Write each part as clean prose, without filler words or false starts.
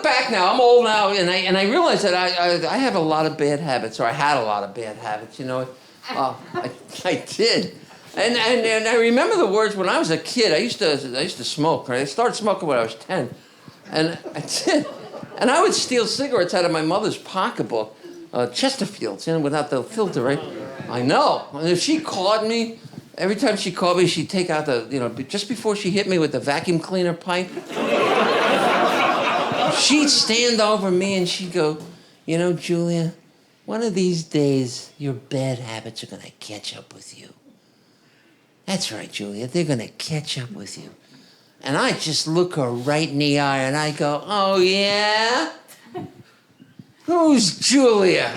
look back now, I'm old now, and I realize that I have a lot of bad habits, or I had a lot of bad habits, you know. I did. And I remember the words when I was a kid. I used to smoke. Right? I started smoking when I was 10, and I did. And I would steal cigarettes out of my mother's pocketbook, Chesterfields, you know, without the filter, right? I know. And if she caught me, every time she caught me, she'd take out the, you know, just before she hit me with the vacuum cleaner pipe, she'd stand over me and she'd go, you know, Julia, one of these days your bad habits are going to catch up with you. That's right, Julia, they're going to catch up with you. And I just look her right in the eye and I go, oh, yeah? Who's Julia?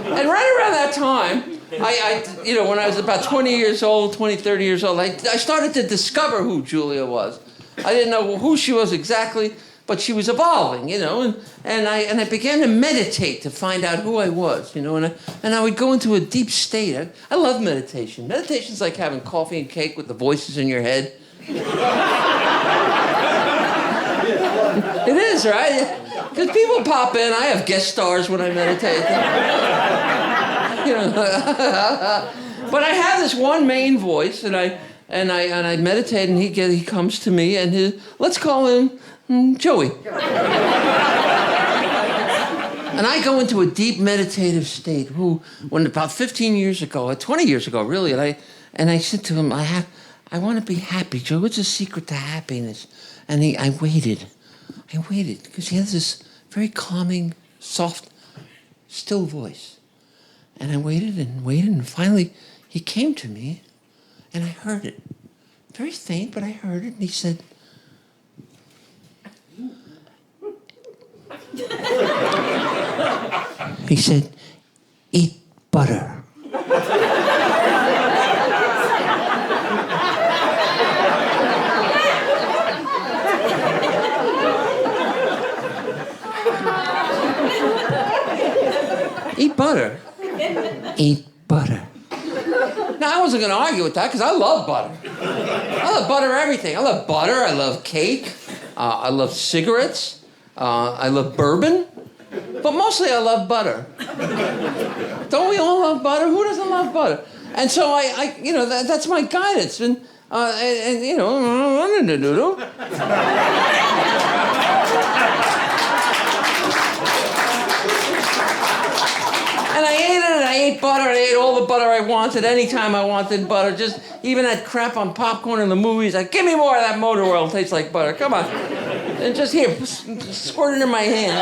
And right around that time, I you know, when I was about 20 years old, 30 years old, I started to discover who Julia was. I didn't know who she was exactly, but she was evolving, you know, and I began to meditate to find out who I was, you know, and I would go into a deep state. I love meditation. Meditation's like having coffee and cake with the voices in your head. It is, right? Because people pop in. I have guest stars when I meditate. You know, but I have this one main voice, and I meditate, and he comes to me, and let's call him Joey. And I go into a deep meditative state. When about 15 years ago, 20 years ago, really, and I said to him, I want to be happy, Joe. What's the secret to happiness? And I waited because he has this very calming, soft, still voice. And I waited, and finally he came to me, and I heard it. Very faint, but I heard it, and he said, eat butter. Eat butter. Eat butter. Now, I wasn't going to argue with that because I love butter. I love butter everything. I love butter. I love cake. I love cigarettes. I love bourbon. But mostly I love butter. Don't we all love butter? Who doesn't love butter? And so I you know, that's my guidance. And you know, and I ate it, and I ate butter, and I ate all the butter I wanted, anytime I wanted butter, just even that crap on popcorn in the movies, like, give me more of that motor oil, tastes like butter, come on. And just here, squirt it in my hand.